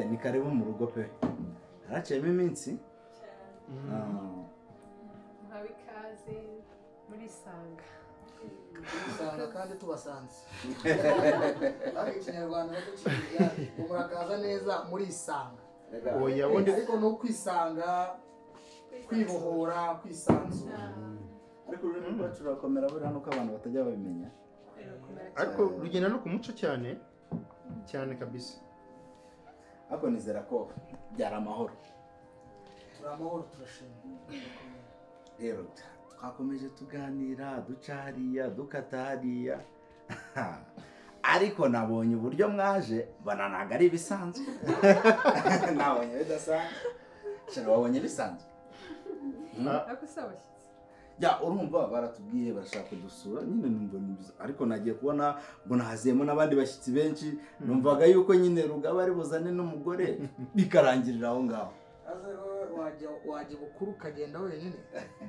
Ni karibu mu rugo pe. Haraciyemo iminsi. Mwabikaze muri Sanga. Sanga kandi tubasanze. Ari ikinyarwanda cy'ikijya umurakaza neza muri Sanga. Oya wundi ariko no kwisanga kwibohora kwisanzura. Ariko ururimi rwacu rurakomera buriya nuko abantu batajya babimenya. ariko rugenda no ku muco cyane cyane kabisa. Ariko nizera ko byari amahoro. Turamahoro turashima. Rero twakomeje tuganira duca hariya dukata hariya. Ariko nabonye uburyo mwaje bananaga ari bisanzwe. Nabonye bidasanzwe. Cyane wabonye bisanzwe. Ako sabashitse. Ya urumva baratubwiye bashaka kudusura nyine numva nibiza ariko nagiye kubona mbona haziyemo nabandi bashyitsi benshi numvaga yuko nyine rugaba ari buzane n'umugore bikarangirira aho ngaho. Waje bukuru kagenda wenyine.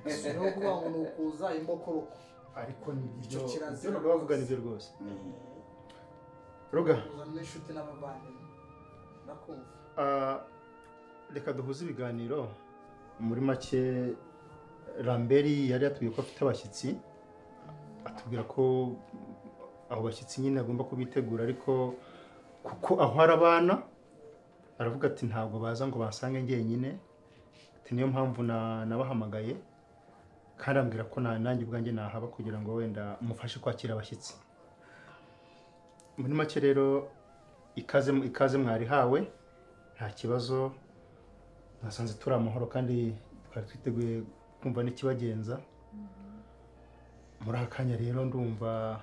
Sino kuba ngo nukuza imbokoroko. Ariko ni Icyo kirazira byo bavuga nibyo rwose. Ruga uzana inshuti n'abavandimwe. Nakumva. Reka duhuze ibiganiro muri make. Ramberi yari yatubwiye ko afite abashyitsi atubwira ko abo bashyitsi nyine agomba kubitegura ariko kuko aho arabana aravuga ati ntabwo baza ngo basange njyenyine ati niyo mpamvu nabahamagaye kandi ambwira ko nanjye ubwanjye nahaba kugira ngo wenda mufashe kwakira abashyitsi. Muri make rero ikaze mwari hawe nta kibazo nasanze turi amahoro kandi twari twiteguye kumva n'ikibagenza. Muri akanya rero ndumva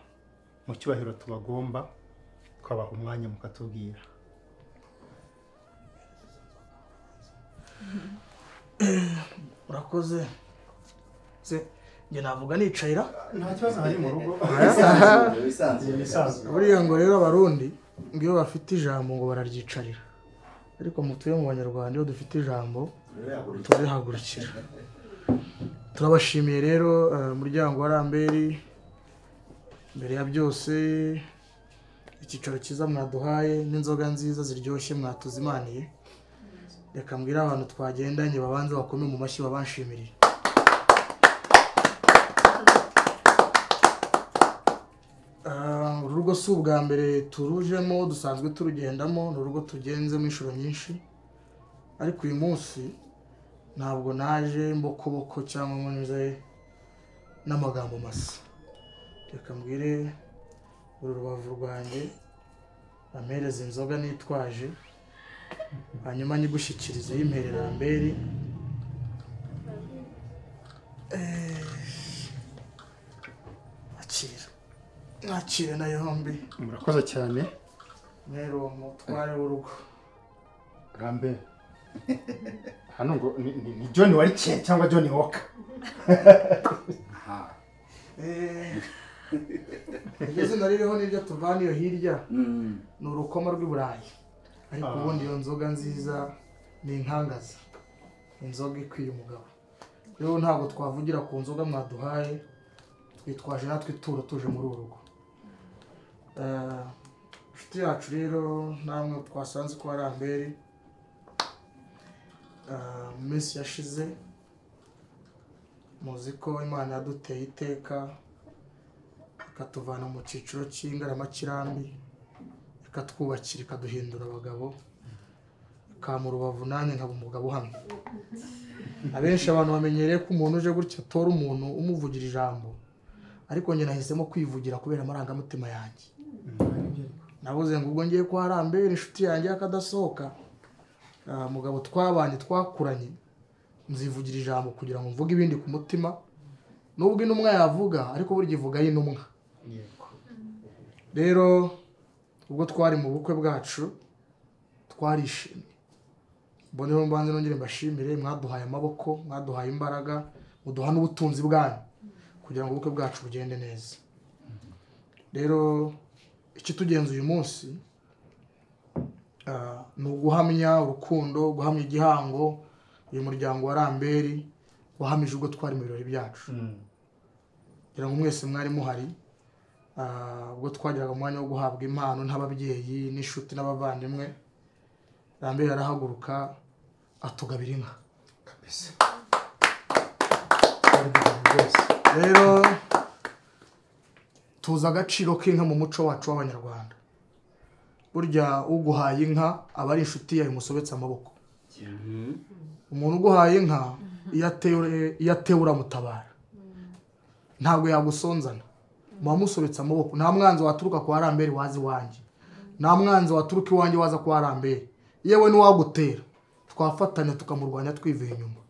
mu cyubahiro tubagomba twabaha umwanya mukatubwira. Urakoze. Se nge navuga nicayira. Nta kibazo hari mu rugo. Buriya ngo rero abarundi ngiyo bafite ijambo ngo bararyicarira. Ariko mutuye mu Banyarwanda iyo dufite ijambo turihagurukira. Turabashimiye rero umuryango wa Ramberi mbere ya byose icyicaro cyiza mwaduhaye n'inzoga nziza ziryoshye mwatuzimaniye. Reka mbwira abantu twagendanye babanze bakome mu mashyi babanshimiriye. Urugo si ubwa mbere turujemo dusanzwe turugendamo n'urugo tugenzemo inshuro nyinshi ariko uyu munsi ntabwo naje mbokoboko cyangwa nkoze n'amagambo masa. Reka mbwire uru rubavu rwanjye ampereza inzoga nitwaje hanyuma nyigushyikirize y'imperera Ramberi. Nakire na yombi. Murakoze cyane. Rero umutware w'urugo Ramberi. Hano ngo ni John Warike cyangwa John Walker. Igeze naririho n'ibyo tuvana iyo hirya ni urukoma rw'iburayi ariko ubundi iyo nzoga nziza ni inkangaza inzoga ikwiye umugabo. Rero ntabwo twavugira ku nzoga mwaduhaye twitwaje natwe ituro tuje muri uru rugo. Inshuti yacu rero namwe twasanze ko ari Ramberi mu minsi yashize muzi ko Imana yaduteye iteka ikatuvana mu cyiciro cy'ingaramakirambi ikatwubakira ikaduhindura abagabo ikamura urubavu nanjye nkaba umugabo uhamye. Abenshi abantu bamenyereye ko umuntu uje gutya atora umuntu umuvugira ijambo ariko njye nahisemo kwivugira kubera amarangamutima yanjye. Nabuze ngo ubwo ngiye kwa Ramberi inshuti yanjye akadasohoka mugabo twabanye twakuranye nzivugira ijambo kugira ngo mvuge ibindi ku mutima nubwo intumwa yavuga ariko burya ivuga y'intumwa. Rero ubwo twari mu bukwe bwacu twarishimye. Mbonero mbanze nongere mbashimire mwaduhaye amaboko mwaduhaye imbaraga muduha n'ubutunzi bwanyu kugira ngo ubukwe bwacu bugende neza. Rero iki tugenza uyu munsi ni uguhamya urukundo guhamya igihango uyu muryango wa Ramberi wahamije ubwo twari mu birori byacu. kugira ngo mwese mwari muhari ubwo twagiraga umwanya wo guhabwa impano n'ababyeyi n'inshuti n'abavandimwe. Rambere yarahaguruka atugabira inka kabisa. rero tuzi agaciro k'inka mu muco wacu w'abanyarwanda. Burya uguhaye inka aba ari inshuti yawe musobetse amaboko. Umuntu uguhaye inka iyo atewe uramutabara, ntabwo yagusonzana, muba musobetse amaboko. Nta mwanzi waturuka kwa Rambere wazi iwanjye, nta mwanzi waturuka iwanjye waza kwa Rambere. Yewe n'uwagutera twafatanya tukamurwanya twivuye inyuma,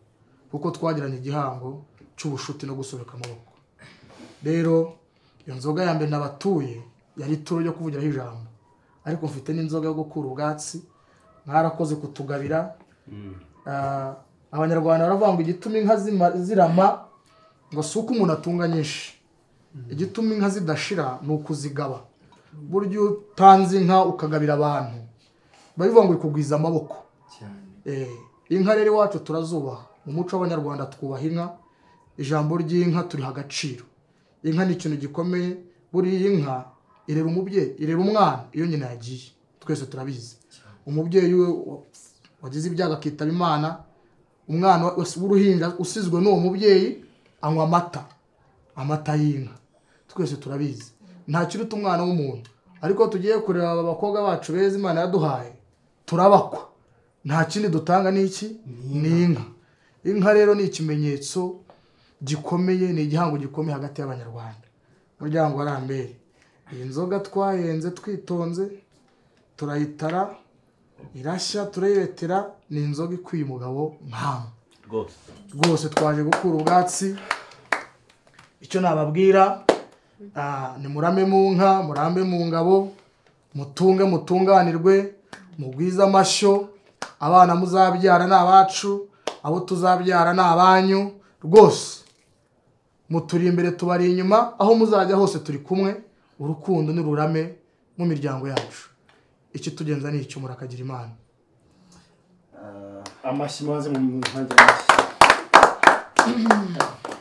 kuko twagiranye igihango cy'ubushuti no gusobeka amaboko. Rero iyo nzoga ya mbere nabatuye yari ituro ryo kuvugiraho ijambo, ariko mfite n'inzoga yo gukura ubwatsi. Mwarakoze kutugabira. Abanyarwanda baravuga ngo igituma inka zirama ngo si uko umuntu atunga nyinshi, igituma inka zidashira ni ukuzigaba. Burya utanze inka ukagabira abantu babivuga ngo ikugwiza amaboko. Inka rero iwacu turazubaha, mu muco w'abanyarwanda twubaha inka. Ijambo ry'inka turiha agaciro. Inka ni ikintu gikomeye. Buriya inka irera umubyeyi, irera umwana iyo nyina yagiye, twese turabizi. Umubyeyi wagize ibyago akitaba Imana, umwana w'uruhinja usizwe n'uwo mubyeyi anywa amata y'inka, twese turabizi. Nta kiruta umwana w'umuntu. Ariko tugiye kureba abakobwa bacu beza Imana yaduhaye, turabakwa. Nta kindi dutanga n'iki, ni inka. Inka rero ni ikimenyetso gikomeye, ni igihango gikomeye hagati y'abanyarwanda. Muryango wa Rambere, iyi nzoga twayenze twitonze, turayitara irashya, turayetera. Ni inzoga ikwiye umugabo nkawe rwose. Twaje gukura ubwatsi. Icyo nababwira, ni murame mu nka, murambe mu ngabo, mutunge mutunganirwe, mugwize amashyo. Abana muzabyara ni abacu, abo tuzabyara ni abanyu. Rwose muturi imbere tubari inyuma, aho muzajya hose turi kumwe. Urukundo n'ururame mu miryango yacu. Iki tugenza ni icyo murakagira Imana. Amashyi maze mu ntangiriro amashyi.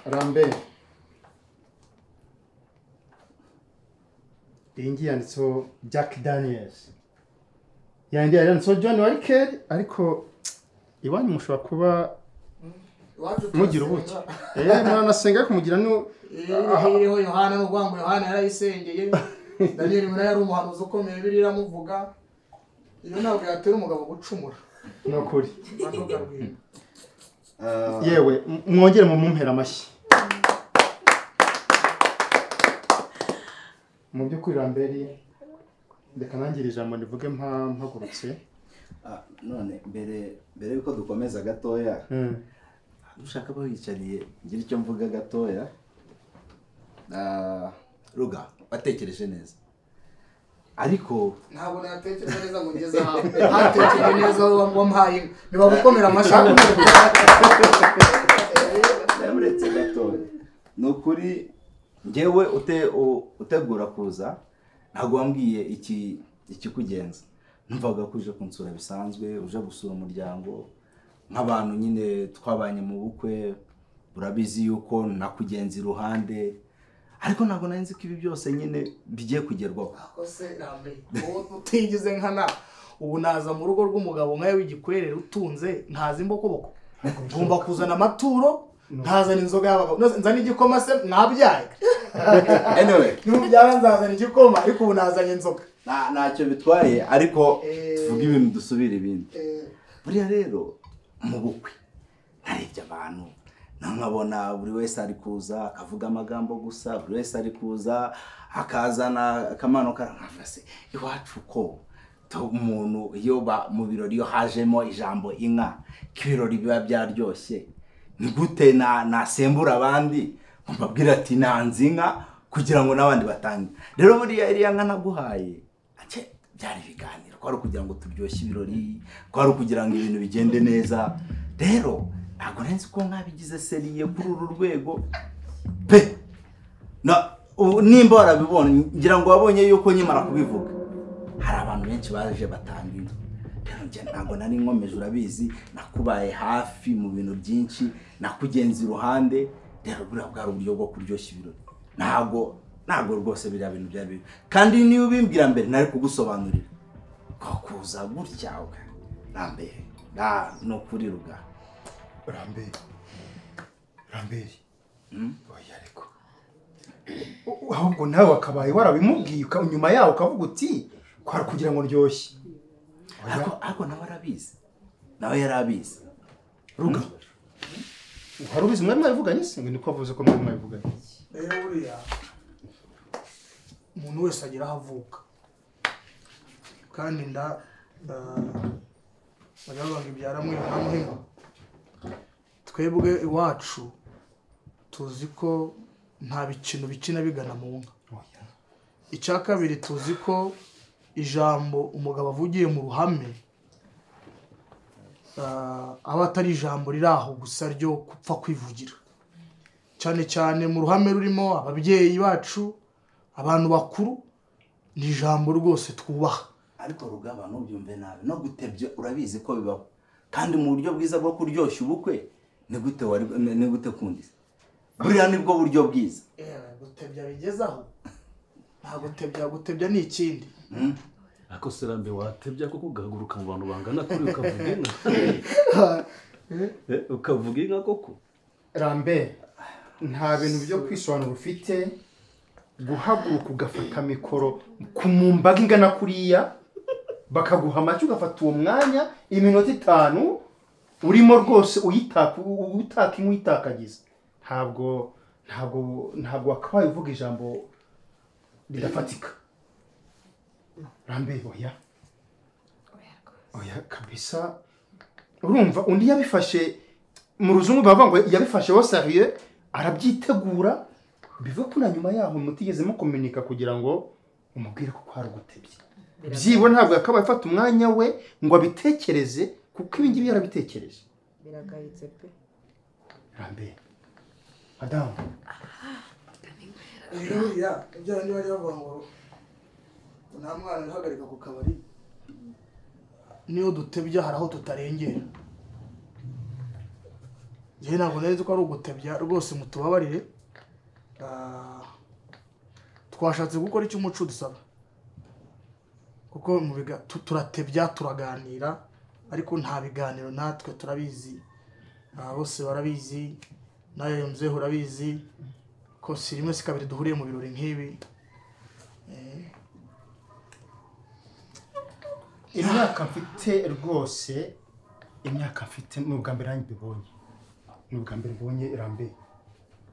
Rambere, iyi ngiyi yanditseho Jack Daniels, yandi yanditseho John Walker, ariko iwanyu mushobora kuba mugira ubuki. Muranasenga kumugira iriho Yohana n'urwango Yohana yarayisengeye. Daniel mura yari umuhanuzi ukomeye, Bibiliya iramuvuga. Iyo ntabwo yatera umugabo gucumura. Ni ukuri. Yewe mwongere mu mumpera amashyi. Mu by'ukuri Rambere, ndeka nangira ijambo ndivuge mpagurutse. None mbere yuko dukomeza gatoya, ushaka bayicariye ngira icyo mvuga gatoya. Ruga batekereje neza, ariko ntabwo natekereje neza ngo ngeze aho. Hatekereje neza wampaye niba gukomera amashaka. Ndamuretse gatoya. Nukuri ngewe utegura kuza, ntabwo wambwiye iki kugenza. Numvaga kuje kunsura bisanzwe, uje gusura umuryango nk'abantu nyine twabanye mu bukwe. Urabizi yuko nakugenza iruhande, ariko ntabwo nzi ko ibi byose nyine bigiye kugerwaho. Akose Rambere, utigize nkana ubu naza mu rugo rw'umugabo nkawe w'igikwerere utunze, ntazi imbokoboko. Ngomba kuzana amaturo, ntazana inzoga y'abagabo. Nzana igikoma se mwabyaye. Anyway, n'umubyara nzazana igikoma, ariko ubu nazanye inzoga. Ntacyo bitwaye, ariko tuvuge ibintu dusubira ibindi. Buriya rero mu bukwe narebye abantu, nkabona buri wese ari kuza akavuga amagambo gusa, buri wese ari kuza akazana akamano karangafase. Iwacu ko umuntu iyo mu birori iyo hajemo ijambo inka, kibirori biba byaryoshye. Ni gute nasembura abandi mbabwira ati nanze inka kugira ngo n'abandi batange. Rero buriya iriya nka naguhaye byari ibiganiro, kwari kugira ngo turyoshye ibirori, kwari kugira ngo ibintu bigende neza. Rero ntabwo nzi ko nkabigize seriye kuri uru rwego pe. Nimba warabibonye, ngira ngo wabonye yuko nyimara kubivuga hari abantu benshi baje batanga inka. Rero njye ntabwo nari nkomeje, urabizi nakubaye hafi mu bintu byinshi, nakugenza iruhande. Rero buriya bwari uburyo bwo kuryoshya ibirori. ntago rwose biriya bintu byari bibi kandi niyo ubimbwira mbere nari kugusobanurira kuza gutya Rambere no kuri ruga Rambere oya ariko ahubwo nawe wakabaye warabimubwiye nyuma yaho ukavuga uti kwara kugira ngo ndyoshye ariko nawe yarabizi ruga wari ubizi mwari mwabivuganye se ngo niko avuze ko mwari mwabivuganye buriya umuntu wese agira aho avuka kandi baravuga ibyara mwiba na muhima twebwe iwacu tuzi ko nta bikintu bikina bigana mu nka icya kabiri tuzi ko ijambo umugabo avugiye mu ruhame aba atari ijambo riri aho gusa ryo gupfa kwivugira cyane cyane mu ruhame rurimo ababyeyi bacu abantu bakuru ni ijambo rwose twubaha ariko rugaba nubyumve nabi no gutebya urabizi ko bibaho kandi mu buryo bwiza bwo kuryoshya ubukwe ni gute kundi buriya nibwo buryo bwiza gutebya bigezaho nta gutebya ni ikindi ako serambe watebya kuko ugahaguruka mu bantu bangana kuri ukavuga inka koko Rambe nta bintu byo kwisobanura ufite guhaguruka ugafata mikoro ku mumbaga ingana kuriya bakaguha amacyo ugafata uwo mwanya iminota 5 urimo rwose uyitaka inkuyitakagiza ntabwo wakabaye uvuga ijambo ridafatika Rambe oya kabisa urumva undi yabifashe mu ruzungu bavuga ngo yabifashe wo sérieux arabyitegura bivuga ko na nyuma yaho mutigeze mukomunika kugira ngo umubwire ko kwari gutebye byibo ntabwo yakabaye afata umwanya we ngo abitekereze kuko ibingi byarabitekereje biragayitse pe Rambe Adam ya ibyo ndi bari bavuga ngo nta mwana uhagarika ku kabari niyo dutebya hari aho tutarengera njye ntabwo nari ko ari ugutebya rwose mutubabarire twashatse gukora icyo umuco dusaba kuko turatebya turaganira ariko nta biganiro natwe turabizi bose barabizi nayo mzeho urabizi ko si rimwe si kabiri duhuriye mu birori nk'ibi imyaka mfite rwose imyaka mfite n'ubwa mbere nanjye mbibonye n'ubwa mbere mbonye Rambe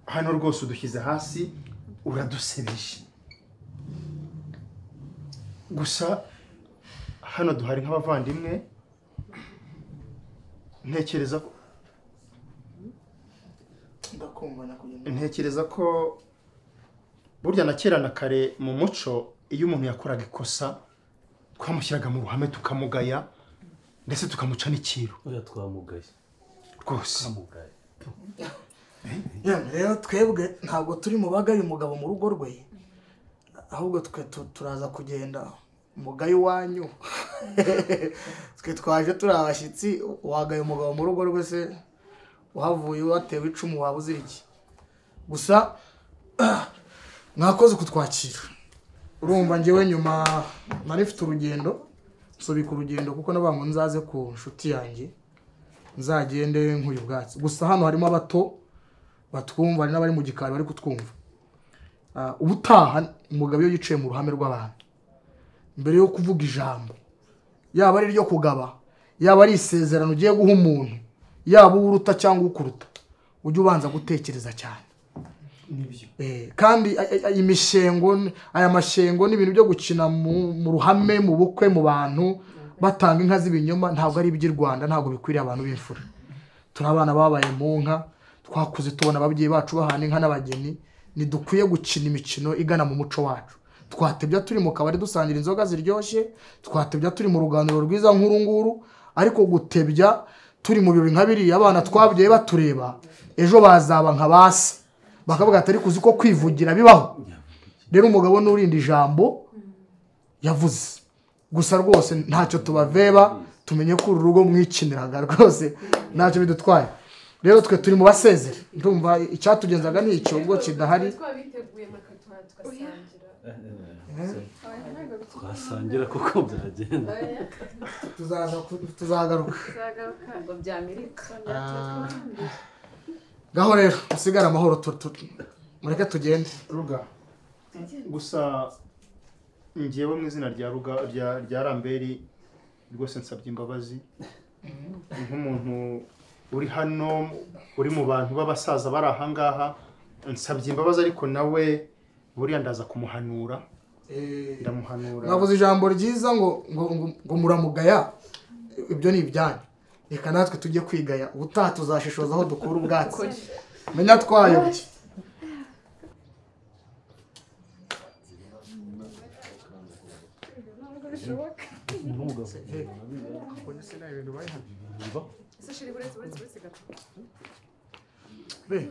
hano rwose udushyize hasi uradusebeje gusa hano duhari nk'abavandimwe ntekereza ko burya na kera na kare mu muco iyo umuntu yakoraga ikosa twamushyiraga mu ruhame tukamugaya ndetse tukamuca n'ikiro oya twamugaye rwose rero twebwe ntabwo turi mu bagaye umugabo mu rugo rwe ahubwo twe turaza kugenda umugaye iwanyu twe twaje turi abashyitsi wagaye umugabo mu rugo rwe se uhavuye watewe icumu waba uzira iki gusa mwakoze kutwakira urumva njyewe nyuma nari mfite urugendo nsubika urugendo kuko nabango nzaze ku nshuti yanjye nzagende nk'uyu bwatsi gusa hano harimo abato batwumva ari n'abari mu gikari bari kutwumva ubutaha umugabo iyo yicaye mu ruhame rw'abantu mbere yo kuvuga ijambo yaba ari ryo kugaba yaba ari isezerano ugiye guha umuntu yaba uruta cyangwa ukuruta ujye ubanza gutekereza cyane kandi aya mashengo n'ibintu byo gukina mu ruhame mu bukwe mu bantu batanga inka z'ibinyoma ntabwo ari iby'i Rwanda ntabwo bikwiriye abantu b'imfura turi abana babaye mu nka twakuze tubona ababyeyi bacu bahana inka n'abageni ntidukwiye gukina imikino igana mu muco wacu twatebya turi mu kabari dusangira inzoga ziryoshye twatebya turi mu ruganiro rwiza nk'urunguru ariko gutebya turi mu birori nka biriya abana twabyaye batureba ejo bazaba nka basi bakavuga ati ariko uzi ko kwivugira bibaho rero umugabo n'urinda ijambo yavuze gusa rwose ntacyo tubaveba tumenye ko uru rugo mwikiniraga rwose ntacyo bidutwaye rero twe turi mu basezere ndumva icyatugenzaga ni icyo ubwo kidahari twabiteguye tugasangira twasangira kuko byagenda tuzagaruka ngo byamirika ngaho rero usigare amahoro mureke tugende ruga gusa ngewe mu izina rya ruga rya Ramberi rwose nsabye imbabazi nk'umuntu uri hano uri mu bantu b'abasaza bari ahangaha nsabye imbabazi ariko nawe buriya ndaza kumuhanura ndamuhanura mwavuze ijambo ryiza ngo muramugaya ibyo ni ibyanyu reka natwe tujye kwigaya ubutaha tuzashishoza aho dukura ubwatsi menya twayobye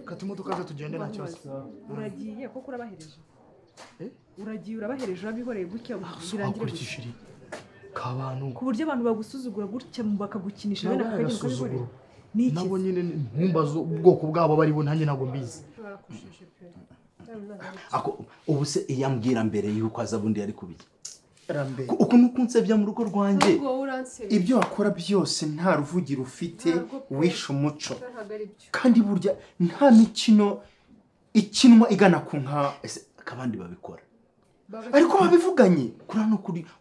kati imodoka ze tugende nta kibazo uragiye koko urabahereje uragiye urabahereje urabihoreye gutya ukurikije kabantu ku buryo abantu bagusuzugura gutya bakagukinisha bene akagenda ukabihorera ni iki nabo nyine ntumbazo ubwoko bwabo bari bo nanjye ntabwo mbizi ubu se iyambwira mbere yuko aza bundi yari kubiki Ramberi uko nukunsebya mu rugo rwanjye ibyo wakora byose nta ruvugiro ufite wishe umuco kandi burya nta mikino ikinwa igana ku nka akabandi babikora ariko babivuganye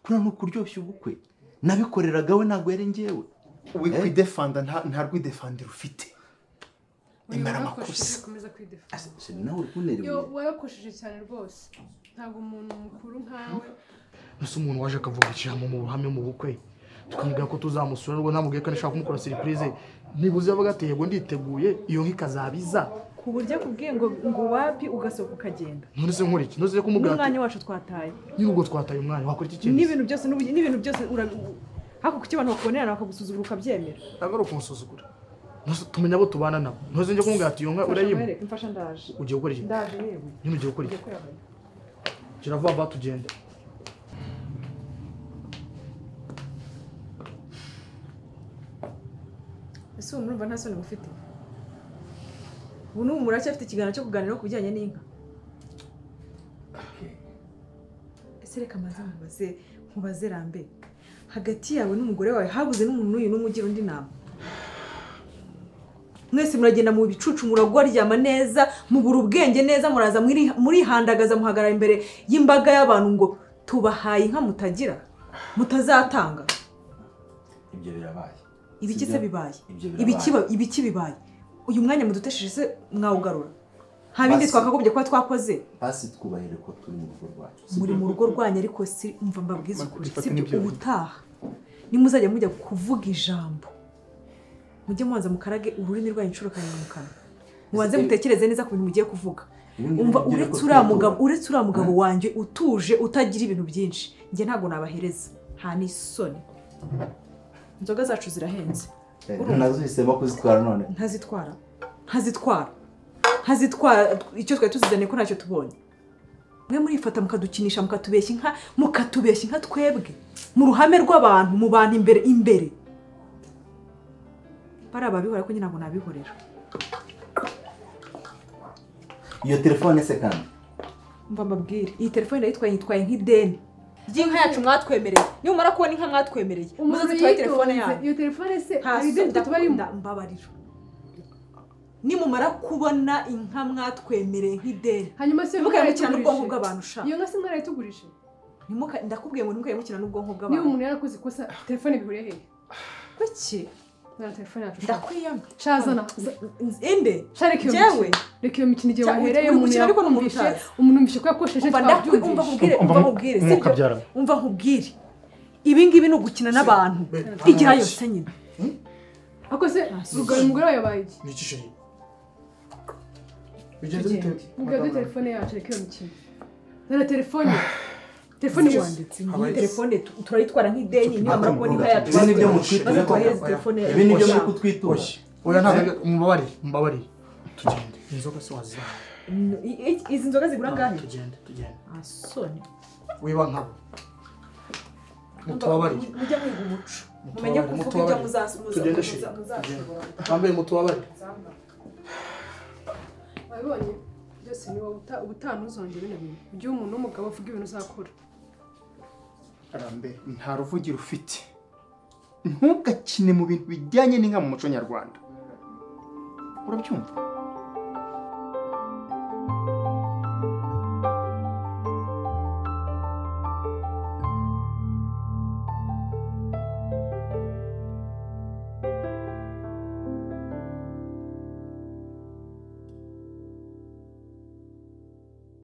kura no kuryoshya ubukwe nabikoreraga we ntabwo yari ngewe wikwidefanda nta rwidefandira ufite imara amakosa nawe uri kunerewe wayakosheje cyane rwose ntabwo umuntu mukuru nkawe nuse umuntu waje akavuga ijambo mu ruhame mu bukwe tukamubwira ko tuzamusura nubwo namubwiye ko nashaka kumukora surprise nibuze yavuga ati yego nditeguye iyo nkikazabiza ku buryo akubwiye ngo wapi ugasohoka ukagenda none se nkora iki nose kumubwira ati umwanya wacu twataye nyine ubwo twataye umwanya wakora iki kintu n'ibintu byose hako kuki abantu bakubonerana bakagusuzugura ukabyemera ntabwo ari ukumusuzugura tumenya abo tubana nabo ntuze njye kumubwira ati iyo nka urayima mfasha ndaje ugiye gukora iki ndaje yewe nyine ugiye gukora iki gira vuba vuba tugende ese ubu murumva nta soni mufite ubu n'ubu muracyafite ikiganiro cyo kuganira ku bijyanye n'inka ese reka maze nkubaze Ramberi hagati yawe n'umugore wawe habuze n'umuntu n'uyu n'umwe ugira undi nama mwese muragenda mu bicucu muragwaryama neza mubura ubwenge neza muraza murihandagaza muhagarara imbere y'imbaga y'abantu ngo tubahaye inka mutagira mutazatanga ibyo birabaye ibiki se bibaye ibiki bibaye uyu mwanya mudutesheje se mwawugarura nta bindi twakagobye kuba twakoze basi twubahire ko turi mu rugo rwacu muri mu rugo rwanyu ariko si umva mbabwiza ukuri sibyo ubutaha nimuzajya mujya kuvuga ijambo mujye mubanza mukarage ururimi rwanyu inshuro karindwi mu kanwa mubanze mutekereze neza ku bintu mugiye kuvuga umva uretse uriya mugabo wanjye utuje utagira ibintu byinshi njye ntabwo nabahereza nta n'isoni inzoga zacu zirahenze nazuhisemo kuzitwara none ntazitwara icyo twari tuzizaniye ko ntacyo tubonye mwe murifata mukadukinisha mukatubeshya inka twebwe mu ruhame rw'abantu mu bantu imbere bari ababihora ko njye ntabwo nabihorera iyo telefone se kandi mva mbabwire iyi telefone ndayitwaye nk'ideni ry'inka yacu mwatwemereye niba umara kubona inka mwatwemereye muze zitwaye telefone yanyu iyo telefone se hari ideni tuba arimo mbabarira nimumara kubona inka mwatwemereye nk'ideni hanyuma se mukayimukira n'ubwonko bw'abantu ushaka iyo nka se mwarayitugurije ndakubwiye ngo ntimukayimukira n'ubwonko bw'abantu niba umuntu yarakoze ikosa telefone bihuriye hehe kuki na telefone yacu ndakwiyama cazana inde jewe reka iyo mikino igihe wahereye umuntu mbishe ko yakosheje umva nkubwire sibyo umva nkubwire ibi ngibi ni ugukina n'abantu igira yose nyine ako se rugari umugore wawe yabaye iki ni iki sheri mugade telefone yacu reka iyo mikino na telefone wanditse telefone turayitwara nk'ideni niba mara kubona inka yacu ibi nibyo mutwitura ibi nibyo muri kutwitura oya ntabwo mumbabarire tugende inzoga se wazira izi nzoga zigura ngahe tugende asoni wiba nkabo mutubabarire mujya mwiga umuco mumenye kuvuga ibyo muzashobora Rambe mutubabare. wabibonye byose ni wowe ubutaha ntuzongere bino bintu ujye umuntu w'umugabo uvuga ibintu uzakora Rambe nta ruvugiro ufite ntugakine mu bintu bijyanye n'inka mu muco nyarwanda urabyumva